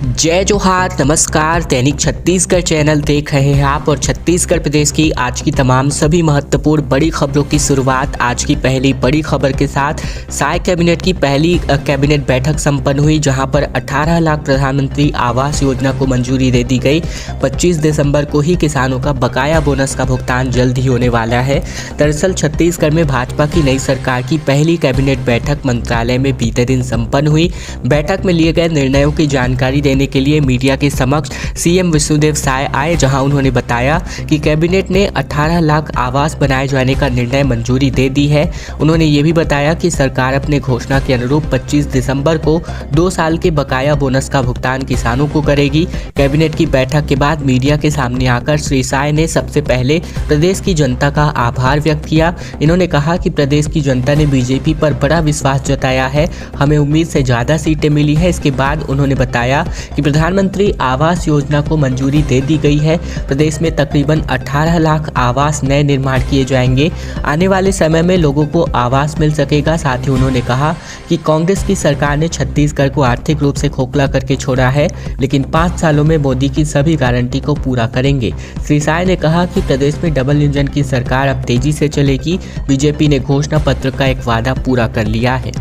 जय जोहार, नमस्कार। दैनिक छत्तीसगढ़ चैनल देख रहे हैं आप और छत्तीसगढ़ प्रदेश की आज की तमाम सभी महत्वपूर्ण बड़ी खबरों की शुरुआत आज की पहली बड़ी खबर के साथ। साय कैबिनेट की पहली कैबिनेट बैठक संपन्न हुई, जहां पर 18 लाख प्रधानमंत्री आवास योजना को मंजूरी दे दी गई। 25 दिसंबर को ही किसानों का बकाया बोनस का भुगतान जल्द ही होने वाला है। दरअसल छत्तीसगढ़ में भाजपा की नई सरकार की पहली कैबिनेट बैठक मंत्रालय में बीते दिन संपन्न हुई। बैठक में लिए गए निर्णयों की जानकारी देने के लिए मीडिया के समक्ष सीएम विष्णुदेव साय आए, जहां उन्होंने बताया कि कैबिनेट ने 18 लाख आवास बनाए जाने का निर्णय मंजूरी दे दी है। उन्होंने ये भी बताया कि सरकार अपने घोषणा के अनुरूप 25 दिसंबर को 2 साल के बकाया बोनस का भुगतान किसानों को करेगी। कैबिनेट की बैठक के बाद मीडिया के सामने आकर श्री साय ने सबसे पहले प्रदेश की जनता का आभार व्यक्त किया। इन्होंने कहा कि प्रदेश की जनता ने बीजेपी पर बड़ा विश्वास जताया है, हमें उम्मीद से ज़्यादा सीटें मिली है। इसके बाद उन्होंने बताया कि प्रधानमंत्री आवास योजना को मंजूरी दे दी गई है। प्रदेश में तकरीबन 18 लाख आवास नए निर्माण किए जाएंगे। आने वाले समय में लोगों को आवास मिल सकेगा। साथ ही उन्होंने कहा कि कांग्रेस की सरकार ने छत्तीसगढ़ को आर्थिक रूप से खोखला करके छोड़ा है, लेकिन 5 सालों में मोदी की सभी गारंटी को पूरा करेंगे। श्री साय ने कहा कि प्रदेश में डबल इंजन की सरकार अब तेजी से चलेगी। बीजेपी ने घोषणा पत्र का एक वादा पूरा कर लिया है।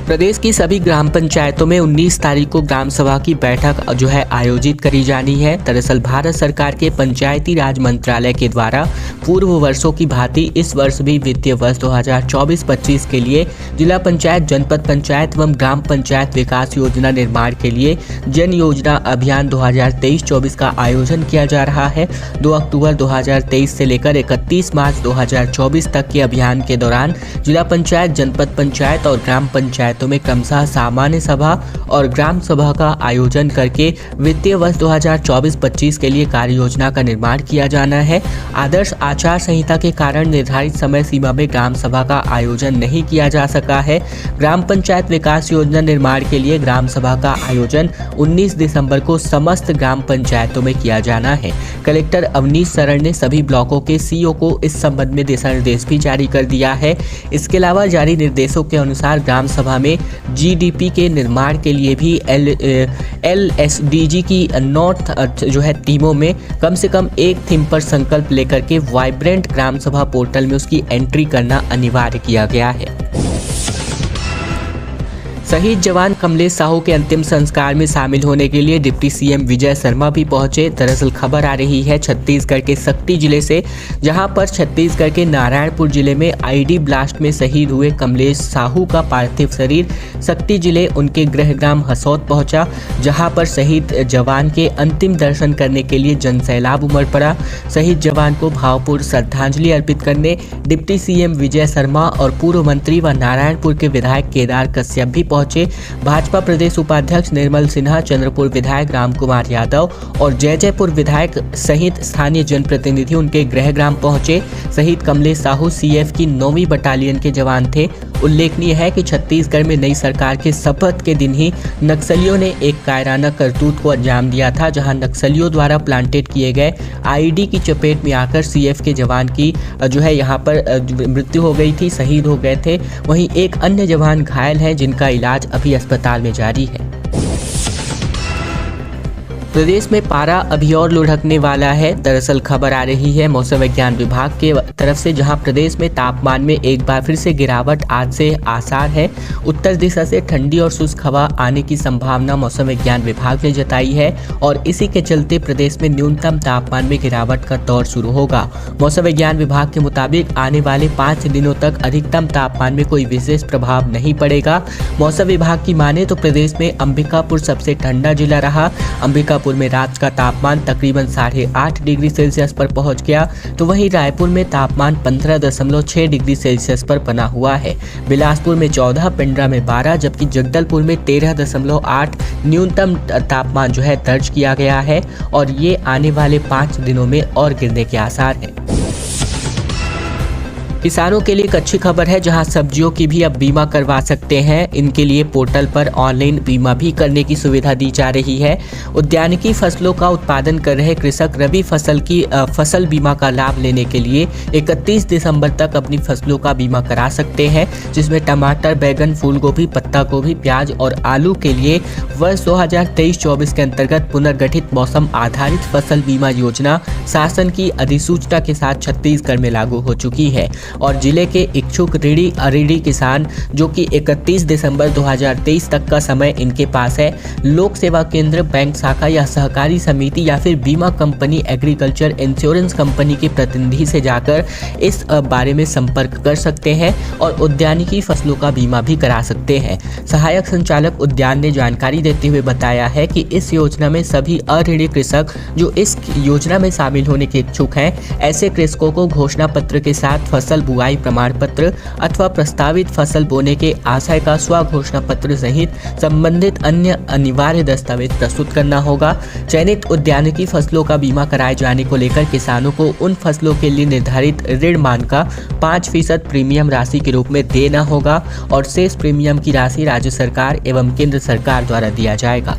प्रदेश की सभी ग्राम पंचायतों में 19 तारीख को ग्राम सभा की बैठक आयोजित करी जानी है। दरअसल भारत सरकार के पंचायती राज मंत्रालय के द्वारा पूर्व वर्षों की भांति इस वर्ष भी वित्तीय वर्ष 2024-25 के लिए जिला पंचायत, जनपद पंचायत एवं ग्राम पंचायत विकास योजना निर्माण के लिए जन योजना अभियान 2023-24 का आयोजन किया जा रहा है। 2 अक्टूबर 2023 से लेकर 31 मार्च 2024 तक के अभियान के दौरान जिला पंचायत, जनपद पंचायत और ग्राम पंचायतों में क्रमशः सामान्य सभा और ग्राम सभा का आयोजन करके वित्तीय वर्ष 2024-25 के लिए कार्य योजना का निर्माण किया जाना है। आदर्श आचार संहिता के कारण निर्धारित समय सीमा में ग्राम सभा का आयोजन नहीं किया जा सका है। ग्राम पंचायत विकास योजना निर्माण के लिए ग्राम सभा का आयोजन 19 दिसंबर को समस्त ग्राम पंचायतों में किया जाना है। कलेक्टर अवनीश शरण ने सभी ब्लॉकों के सीईओ को इस संबंध में दिशा निर्देश भी जारी कर दिया है। इसके अलावा जारी निर्देशों के अनुसार ग्राम सभा में जीडीपी के निर्माण के लिए भी एलएसडीजी की नॉर्थ टीमों में कम से कम एक थीम पर संकल्प लेकर के वाइब्रेंट ग्राम सभा पोर्टल में उसकी एंट्री करना अनिवार्य किया गया है। शहीद जवान कमलेश साहू के अंतिम संस्कार में शामिल होने के लिए डिप्टी सीएम विजय शर्मा भी पहुंचे। दरअसल खबर आ रही है छत्तीसगढ़ के शक्ति जिले से, जहां पर छत्तीसगढ़ के नारायणपुर जिले में आईडी ब्लास्ट में शहीद हुए कमलेश साहू का पार्थिव शरीर शक्ति जिले उनके गृहग्राम हसौद पहुंचा, जहां पर शहीद जवान के अंतिम दर्शन करने के लिए जनसैलाब उमड़ पड़ा। शहीद जवान को भावपूर्ण श्रद्धांजलि अर्पित करने डिप्टी सीएम विजय शर्मा और पूर्व मंत्री व नारायणपुर के विधायक केदार कश्यप भी पहुंचे। भाजपा प्रदेश उपाध्यक्ष निर्मल सिन्हा, चंद्रपुर विधायक राम कुमार यादव और जयपुर विधायक सहित स्थानीय जनप्रतिनिधि उनके गृहग्राम पहुंचे। शहीद कमलेश साहू सीएफ की 9वीं बटालियन के जवान थे। उल्लेखनीय है कि छत्तीसगढ़ में नई सरकार के शपथ के दिन ही नक्सलियों ने एक कायराना करतूत को अंजाम दिया था, जहां नक्सलियों द्वारा प्लांटेड किए गए आईडी की चपेट में आकर सीएफ के जवान की यहां पर मृत्यु हो गई थी, शहीद हो गए थे। वहीं एक अन्य जवान घायल है, जिनका इलाज अभी अस्पताल में जारी है। प्रदेश में पारा अभी और लुढ़कने वाला है। दरअसल खबर आ रही है मौसम विज्ञान विभाग के तरफ से, जहां प्रदेश में तापमान में एक बार फिर से गिरावट आज से आसार है। उत्तर दिशा से ठंडी और शुष्क हवा आने की संभावना मौसम विज्ञान विभाग ने जताई है और इसी के चलते प्रदेश में न्यूनतम तापमान में गिरावट का दौर शुरू होगा। मौसम विज्ञान विभाग के मुताबिक आने वाले 5 दिनों तक अधिकतम तापमान में कोई विशेष प्रभाव नहीं पड़ेगा। मौसम विभाग की माने तो प्रदेश में अंबिकापुर सबसे ठंडा जिला रहा। अंबिकापुर में रात का तापमान तकरीबन 8.5 डिग्री सेल्सियस पर पहुंच गया, तो वहीं रायपुर में तापमान 15.6 डिग्री सेल्सियस पर बना हुआ है। बिलासपुर में 14, पिंडरा में 12, जबकि जगदलपुर में 13.8 न्यूनतम तापमान दर्ज किया गया है और ये आने वाले 5 दिनों में और गिरने के आसार हैं। किसानों के लिए एक अच्छी खबर है, जहां सब्जियों की भी अब बीमा करवा सकते हैं। इनके लिए पोर्टल पर ऑनलाइन बीमा भी करने की सुविधा दी जा रही है। उद्यानिकी फसलों का उत्पादन कर रहे कृषक रबी फसल बीमा का लाभ लेने के लिए 31 दिसंबर तक अपनी फसलों का बीमा करा सकते हैं, जिसमें टमाटर, बैगन, फूल गोभी, पत्ता गोभी, प्याज और आलू के लिए वर्ष 2023-24 के अंतर्गत पुनर्गठित मौसम आधारित फसल बीमा योजना शासन की अधिसूचना के साथ छत्तीसगढ़ में लागू हो चुकी है और जिले के इच्छुक ऋणी किसान, जो कि 31 दिसंबर 2023 तक का समय इनके पास है, लोक सेवा केंद्र, बैंक शाखा या सहकारी समिति या फिर बीमा कंपनी, एग्रीकल्चर इंश्योरेंस कंपनी के प्रतिनिधि से जाकर इस बारे में संपर्क कर सकते हैं और उद्यानिकी फसलों का बीमा भी करा सकते हैं। सहायक संचालक उद्यान ने जानकारी देते हुए बताया है कि इस योजना में सभी अऋणी कृषक जो इस योजना में शामिल होने के इच्छुक हैं, ऐसे कृषकों को घोषणा पत्र के साथ फसल बुआई प्रमाण पत्र अथवा प्रस्तावित फसल बोने के आशय का स्व घोषणा पत्र सहित संबंधित अन्य अनिवार्य दस्तावेज प्रस्तुत करना होगा। चयनित उद्यानिकी फसलों का बीमा कराए जाने को लेकर किसानों को उन फसलों के लिए निर्धारित ऋण मान का 5% प्रीमियम राशि के रूप में देना होगा और शेष प्रीमियम की राशि राज्य सरकार एवं केंद्र सरकार द्वारा दिया जाएगा।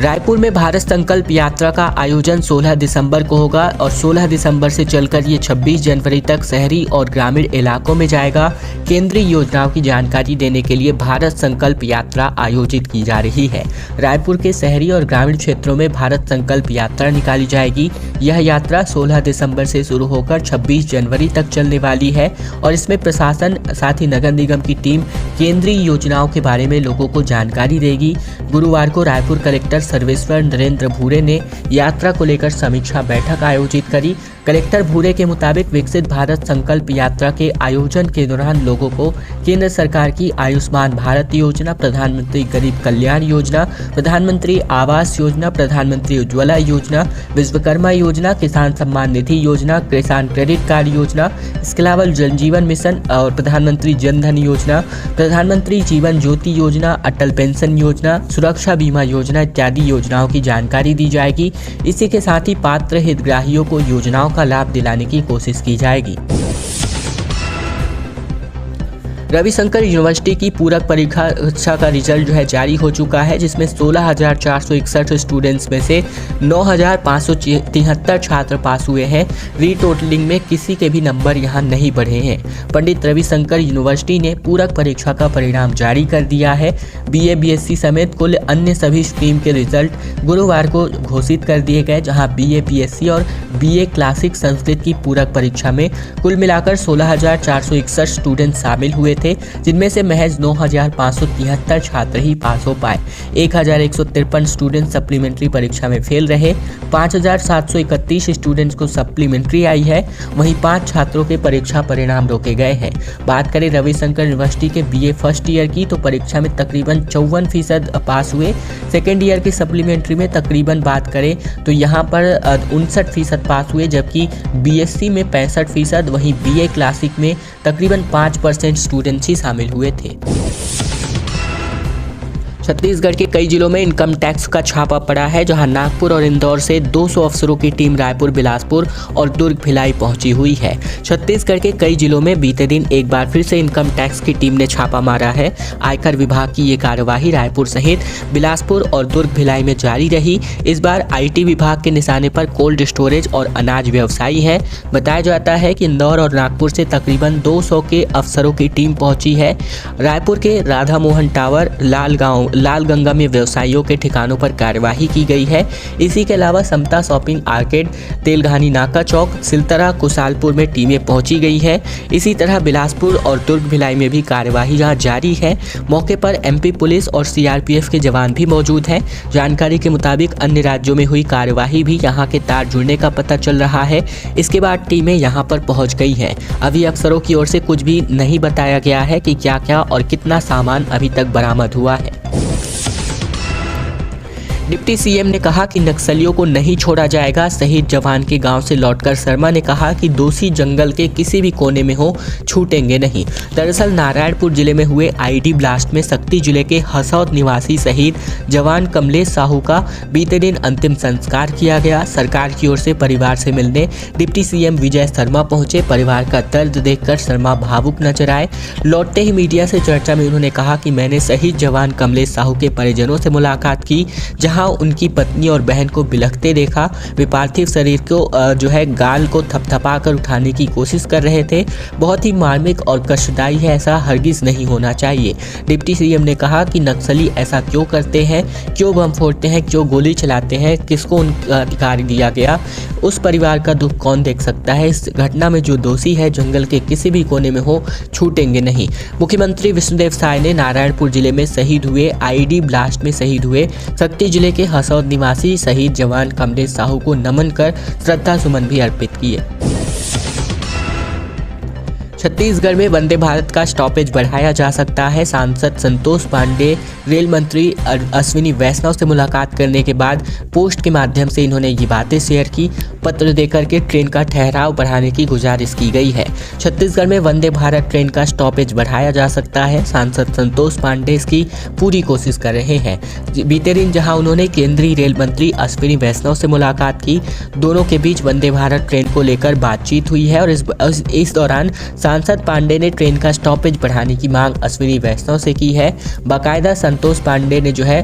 रायपुर में भारत संकल्प यात्रा का आयोजन 16 दिसंबर को होगा और 16 दिसंबर से चलकर ये 26 जनवरी तक शहरी और ग्रामीण इलाकों में जाएगा। केंद्रीय योजनाओं की जानकारी देने के लिए भारत संकल्प यात्रा आयोजित की जा रही है। रायपुर के शहरी और ग्रामीण क्षेत्रों में भारत संकल्प यात्रा निकाली जाएगी। यह यात्रा 16 दिसंबर से शुरू होकर 26 जनवरी तक चलने वाली है और इसमें प्रशासन साथ ही नगर निगम की टीम केंद्रीय योजनाओं के बारे में लोगों को जानकारी देगी। गुरुवार को रायपुर कलेक्टर सर्वेश्वर नरेंद्र भूरे ने यात्रा को लेकर समीक्षा बैठक आयोजित करी। कलेक्टर भूरे के मुताबिक विकसित भारत संकल्प यात्रा के आयोजन के दौरान लोगों को केंद्र सरकार की आयुष्मान भारत योजना, प्रधानमंत्री गरीब कल्याण योजना, प्रधानमंत्री आवास योजना, प्रधानमंत्री उज्ज्वला योजना, विश्वकर्मा योजना, किसान सम्मान निधि योजना, किसान क्रेडिट कार्ड योजना, इसके अलावा जल जीवन मिशन और प्रधानमंत्री जन धन योजना, प्रधानमंत्री जीवन ज्योति योजना, अटल पेंशन योजना, सुरक्षा बीमा योजना इत्यादि योजनाओं की जानकारी दी जाएगी। इसी के साथ ही पात्र हितग्राहियों को योजनाओं का लाभ दिलाने की कोशिश की जाएगी। रविशंकर यूनिवर्सिटी की पूरक परीक्षा का रिजल्ट जो है जारी हो चुका है, जिसमें 16,461 स्टूडेंट्स में से 9,573 छात्र पास हुए हैं। रीटोटलिंग में किसी के भी नंबर यहां नहीं बढ़े हैं। पंडित रविशंकर यूनिवर्सिटी ने पूरक परीक्षा का परिणाम जारी कर दिया है। BA BSc समेत कुल अन्य सभी स्ट्रीम के रिजल्ट गुरुवार को घोषित कर दिए गए, जहां BA PSc और BA क्लासिक संस्कृत की पूरक परीक्षा में कुल मिलाकर 16,461 स्टूडेंट शामिल हुए थे, जिनमें से महज 9,573 छात्र ही पास हो पाए। 1,153 स्टूडेंट सप्लीमेंट्री परीक्षा में फेल रहे। 5,731 स्टूडेंट्स को सप्लीमेंट्री आई है, वहीं 5 छात्रों के परीक्षा परिणाम रोके गए हैं। बात करें रविशंकर यूनिवर्सिटी के BA फर्स्ट ईयर की, तो परीक्षा में तकरीबन 54% पास हुए। सेकेंड ईयर की सप्लीमेंट्री में तकरीबन बात करें तो यहाँ पर 59% पास हुए, जबकि BSc में 65%, वहीं BA क्लासिक में तकरीबन 5% स्टूडेंट्स ही शामिल हुए थे। छत्तीसगढ़ के कई जिलों में इनकम टैक्स का छापा पड़ा है, जहां नागपुर और इंदौर से 200 अफसरों की टीम रायपुर, बिलासपुर और दुर्ग, भिलाई पहुंची हुई है। छत्तीसगढ़ के कई जिलों में बीते दिन एक बार फिर से इनकम टैक्स की टीम ने छापा मारा है। आयकर विभाग की ये कार्यवाही रायपुर सहित बिलासपुर और दुर्ग, भिलाई में जारी रही। इस बार IT विभाग के निशाने पर कोल्ड स्टोरेज और अनाज व्यवसायी है। बताया जाता है कि इंदौर और नागपुर से तकरीबन 200 के अफसरों की टीम पहुंची है। रायपुर के राधा मोहन टावर, लालगंगा में व्यवसायियों के ठिकानों पर कार्यवाही की गई है। इसी के अलावा समता शॉपिंग आर्केड, तेलघानी नाका चौक, सिलतरा, कुशालपुर में टीमें पहुंची गई है। इसी तरह बिलासपुर और दुर्ग, भिलाई में भी कार्यवाही जहां जारी है। मौके पर MP पुलिस और CRPF के जवान भी मौजूद हैं। जानकारी के मुताबिक अन्य राज्यों में हुई कार्यवाही भी यहां के तार जुड़ने का पता चल रहा है। इसके बाद टीमें यहां पर पहुंच गई हैं। अभी अफसरों की ओर से कुछ भी नहीं बताया गया है कि क्या क्या और कितना सामान अभी तक बरामद हुआ है। डिप्टी सीएम ने कहा कि नक्सलियों को नहीं छोड़ा जाएगा। शहीद जवान के गांव से लौटकर शर्मा ने कहा कि दोषी जंगल के किसी भी कोने में हो, छूटेंगे नहीं। दरअसल नारायणपुर जिले में हुए आईडी ब्लास्ट में सक्ती जिले के हसौद निवासी शहीद जवान कमलेश साहू का बीते दिन अंतिम संस्कार किया गया। सरकार की ओर से परिवार से मिलने डिप्टी सीएम विजय शर्मा पहुंचे। परिवार का दर्द देखकर शर्मा भावुक नजर आए। लौटते ही मीडिया से चर्चा में उन्होंने कहा कि मैंने शहीद जवान कमलेश साहू के परिजनों से मुलाकात की, जहां उनकी पत्नी और बहन को बिलखते देखा। वे पार्थिव शरीर को गाल को थपथपा कर उठाने की कोशिश कर रहे थे। बहुत ही मार्मिक और कष्टदायी है, ऐसा हरगिज नहीं होना चाहिए। डिप्टी सीएम ने कहा कि नक्सली ऐसा क्यों करते हैं, क्यों बम फोड़ते हैं, क्यों गोली चलाते हैं, किसको उनका अधिकार दिया गया, उस परिवार का दुख कौन देख सकता है। इस घटना में जो दोषी है जंगल के किसी भी कोने में हो, छूटेंगे नहीं। मुख्यमंत्री विष्णुदेव साय ने नारायणपुर जिले में शहीद हुए आईडी ब्लास्ट में शहीद हुए सक्ती जिले के हसौद निवासी शहीद जवान कमलेश साहू को नमन कर श्रद्धा सुमन भी अर्पित किए। छत्तीसगढ़ में वंदे भारत का स्टॉपेज बढ़ाया जा सकता है। सांसद संतोष पांडे रेल मंत्री अश्विनी वैष्णव से मुलाकात करने के बाद पोस्ट के माध्यम से इन्होंने ये बातें शेयर की। पत्र देकर के ट्रेन का ठहराव बढ़ाने की गुजारिश की गई है। छत्तीसगढ़ में वंदे भारत ट्रेन का स्टॉपेज बढ़ाया जा सकता है। सांसद संतोष पांडे इसकी पूरी कोशिश कर रहे हैं। बीते दिन जहां उन्होंने केंद्रीय रेल मंत्री अश्विनी वैष्णव से मुलाकात की, दोनों के बीच वंदे भारत ट्रेन को लेकर बातचीत हुई है और इस दौरान सांसद पांडे ने ट्रेन का स्टॉपेज बढ़ाने की मांग अश्विनी वैष्णव से की है। बाकायदा संतोष पांडे ने जो है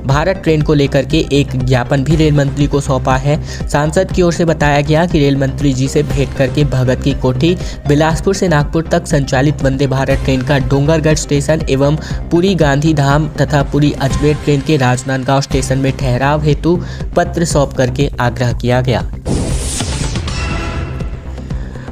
भारत ट्रेन को लेकर के एक ज्ञापन भी रेल मंत्री को सौंपा है। सांसद की ओर से बताया गया कि रेल मंत्री जी से भेंट करके भगत की कोठी बिलासपुर से नागपुर तक संचालित वंदे भारत ट्रेन का डोंगरगढ़ स्टेशन एवं पुरी गांधी धाम तथा पुरी अजमेर ट्रेन के राजनांदगांव स्टेशन में ठहराव हेतु पत्र सौंप करके आग्रह किया गया।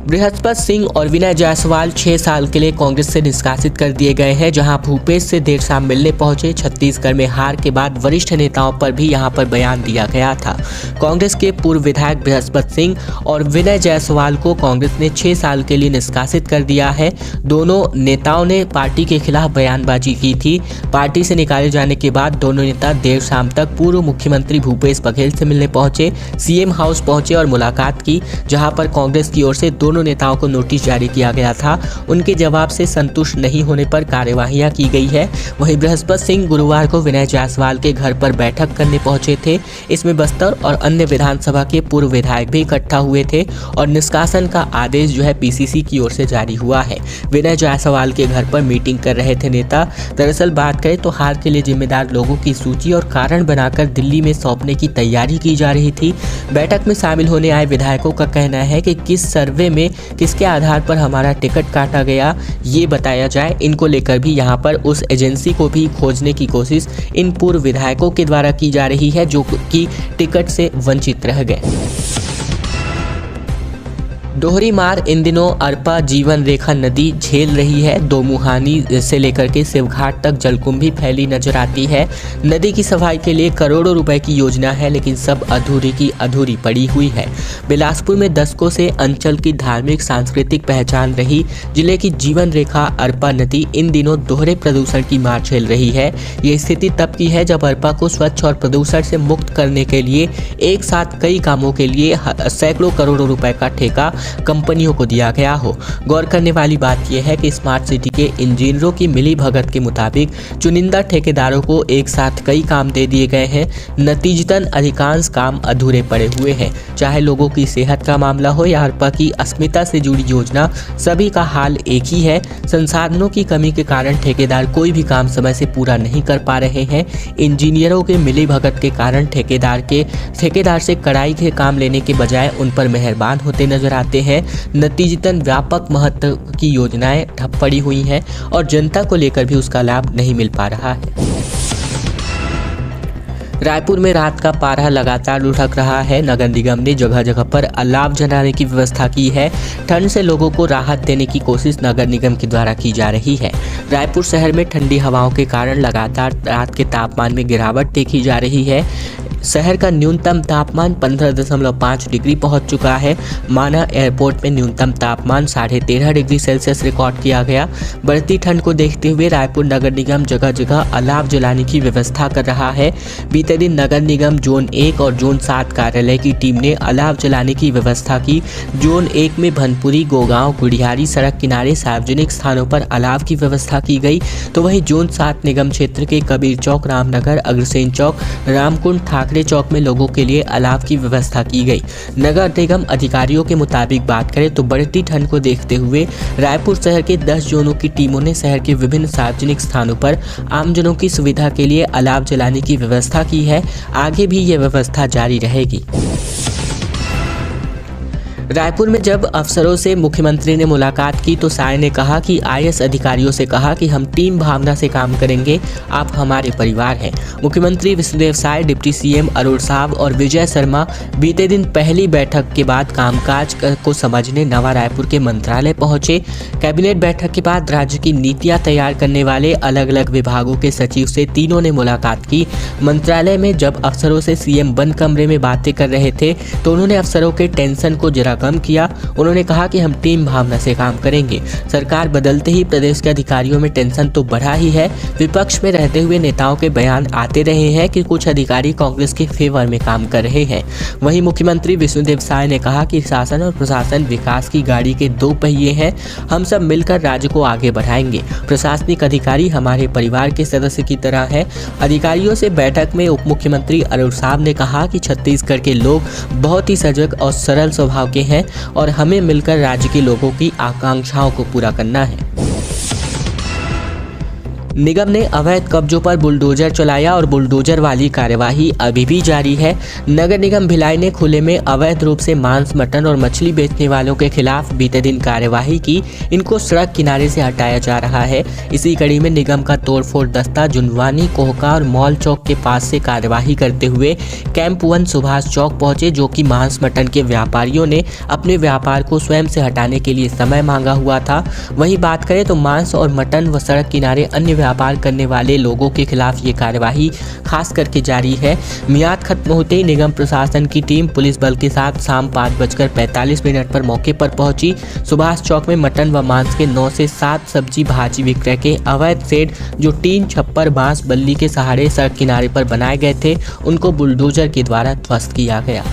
बृहस्पति सिंह और विनय जायसवाल 6 साल के लिए कांग्रेस से निष्कासित कर दिए गए हैं। जहां भूपेश से देर शाम मिलने पहुंचे। छत्तीसगढ़ में हार के बाद वरिष्ठ नेताओं पर भी यहां पर बयान दिया गया था। कांग्रेस के पूर्व विधायक बृहस्पति सिंह और विनय जायसवाल को कांग्रेस ने 6 साल के लिए निष्कासित कर दिया है। दोनों नेताओं ने पार्टी के खिलाफ बयानबाजी की थी। पार्टी से निकाले जाने के बाद दोनों नेता देर शाम तक पूर्व मुख्यमंत्री भूपेश बघेल से मिलने पहुंचे। सीएम हाउस पहुंचे और मुलाकात की, जहां पर कांग्रेस की ओर से दोनों नेताओं को नोटिस जारी किया गया था। उनके जवाब से संतुष्ट नहीं होने पर कार्यवाहियां की गई है। वहीं बृहस्पति सिंह गुरुवार को विनय जायसवाल के घर पर बैठक करने पहुंचे थे। इसमें बस्तर और अन्य विधानसभा के पूर्व विधायक भी इकट्ठा हुए थे और निष्कासन का आदेश जो है पीसीसी की ओर से जारी हुआ है। विनय जायसवाल के घर पर मीटिंग कर रहे थे नेता। दरअसल बात करें तो हार के लिए जिम्मेदार लोगों की सूची और कारण बनाकर दिल्ली में सौंपने की तैयारी की जा रही थी। बैठक में शामिल होने आए विधायकों का कहना है कि किस सर्वे में किसके आधार पर हमारा टिकट काटा गया, ये बताया जाए। इनको लेकर भी यहाँ पर उस एजेंसी को भी खोजने की कोशिश इन पूर्व विधायकों के द्वारा की जा रही है, जो कि टिकट से वंचित रह गए। दोहरी मार इन दिनों अरपा जीवन रेखा नदी झेल रही है। दोमुहानी से लेकर के शिवघाट तक जलकुंभी फैली नजर आती है। नदी की सफाई के लिए करोड़ों रुपए की योजना है, लेकिन सब अधूरी की अधूरी पड़ी हुई है। बिलासपुर में दशकों से अंचल की धार्मिक सांस्कृतिक पहचान रही जिले की जीवन रेखा अरपा नदी इन दिनों दोहरे प्रदूषण की मार झेल रही है। ये स्थिति तब की है जब अरपा को स्वच्छ और प्रदूषण से मुक्त करने के लिए एक साथ कई कामों के लिए सैकड़ों करोड़ों रुपए का ठेका कंपनियों को दिया गया हो। गौर करने वाली बात यह है कि स्मार्ट सिटी के इंजीनियरों की मिली भगत के मुताबिक चुनिंदा ठेकेदारों को एक साथ कई काम दे दिए गए हैं। नतीजतन अधिकांश काम अधूरे पड़े हुए हैं। चाहे लोगों की सेहत का मामला हो या अरपा की अस्मिता से जुड़ी योजना, सभी का हाल एक ही है। संसाधनों की कमी के कारण ठेकेदार कोई भी काम समय से पूरा नहीं कर पा रहे हैं। इंजीनियरों के मिली भगत के कारण ठेकेदार से कड़ाई के काम लेने के बजाय उन पर मेहरबान होते नजर आते हैं। नतीजतन व्यापक महत्व की योजनाएं ठप पड़ी हुई हैं और जनता को लेकर भी उसका लाभ नहीं मिल पा रहा है। रायपुर में रात का पारा लगातार लुढ़क रहा है। नगर निगम ने जगह जगह पर अलाव जलाने की व्यवस्था की है। ठंड से लोगों को राहत देने की कोशिश नगर निगम के द्वारा की जा रही है। रायपुर शहर में ठंडी हवाओं के कारण लगातार रात के तापमान में गिरावट देखी जा रही है। शहर का न्यूनतम तापमान 15.5 डिग्री पहुंच चुका है। माना एयरपोर्ट में न्यूनतम तापमान 13.5 डिग्री सेल्सियस रिकॉर्ड किया गया। बढ़ती ठंड को देखते हुए रायपुर नगर निगम जगह जगह अलाव जलाने की व्यवस्था कर रहा है। बीते दिन नगर निगम जोन 1 और जोन 7 कार्यालय की टीम ने अलाव जलाने की व्यवस्था की। जोन 1 में भनपुरी, गोगांव, गुड़ियारी सड़क किनारे सार्वजनिक स्थानों पर अलाव की व्यवस्था की गई, तो वहीं जोन 7 निगम क्षेत्र के कबीर चौक, रामनगर, अग्रसेन चौक, रामकुंड, ठाकरे चौक में लोगों के लिए अलाव की व्यवस्था की गई। नगर निगम अधिकारियों के मुताबिक बात करें तो बढ़ती ठंड को देखते हुए रायपुर शहर के 10 जोनों की टीमों ने शहर के विभिन्न सार्वजनिक स्थानों पर आमजनों की सुविधा के लिए अलाव जलाने की व्यवस्था की है। आगे भी ये व्यवस्था जारी रहेगी। रायपुर में जब अफसरों से मुख्यमंत्री ने मुलाकात की तो साय ने कहा कि आईएएस अधिकारियों से कहा कि हम टीम भावना से काम करेंगे, आप हमारे परिवार हैं। मुख्यमंत्री विष्णुदेव साय, डिप्टी सीएम अरुण साव और विजय शर्मा बीते दिन पहली बैठक के बाद कामकाज को समझने नवा रायपुर के मंत्रालय पहुंचे। कैबिनेट बैठक के बाद राज्य की नीतियां तैयार करने वाले अलग अलग विभागों के सचिव से तीनों ने मुलाकात की। मंत्रालय में जब अफसरों से सीएम बंद कमरे में बातें कर रहे थे तो उन्होंने अफसरों के टेंशन को जरा कम किया। उन्होंने कहा कि हम टीम भावना से काम करेंगे। सरकार बदलते ही प्रदेश के अधिकारियों में टेंशन तो बढ़ा ही है। विपक्ष में रहते हुए नेताओं के बयान आते रहे हैं कि कुछ अधिकारी कांग्रेस के फेवर में काम कर रहे हैं। वहीं मुख्यमंत्री विष्णुदेव साय ने कहा कि शासन और प्रशासन विकास की गाड़ी के 2 पहिए हैं। हम सब मिलकर राज्य को आगे बढ़ाएंगे। प्रशासनिक अधिकारी हमारे परिवार के सदस्य की तरह है। अधिकारियों से बैठक में उप मुख्यमंत्री अरुण साव ने कहा कि छत्तीसगढ़ के लोग बहुत ही सजग और सरल स्वभाव के हैं और हमें मिलकर राज्य के लोगों की आकांक्षाओं को पूरा करना है। निगम ने अवैध कब्जों पर बुलडोजर चलाया और बुलडोजर वाली कार्यवाही अभी भी जारी है। नगर निगम भिलाई ने खुले में अवैध रूप से मांस, मटन और मछली बेचने वालों के खिलाफ बीते दिन कार्यवाही की। इनको सड़क किनारे से हटाया जा रहा है। इसी कड़ी में निगम का तोड़फोड़ दस्ता जुनवानी, कोहका और मॉल चौक के पास से कार्यवाही करते हुए कैंप 1 सुभाष चौक पहुंचे, जो कि मांस मटन के व्यापारियों ने अपने व्यापार को स्वयं से हटाने के लिए समय मांगा हुआ था। वहीं बात करें तो मांस और मटन व सड़क किनारे अन्य व्यापार करने वाले लोगों के खिलाफ ये कार्यवाही खास करके जारी है। मियाद खत्म होते ही निगम प्रशासन की टीम पुलिस बल के साथ शाम 5:45 पर मौके पर पहुंची। सुभाष चौक में मटन व मांस के 9 से 7 सब्जी भाजी विक्रय के अवैध शेड, जो टीन, छप्पर, बांस, बल्ली के सहारे सड़क किनारे पर बनाए गए थे, उनको बुलडोजर के द्वारा ध्वस्त किया गया।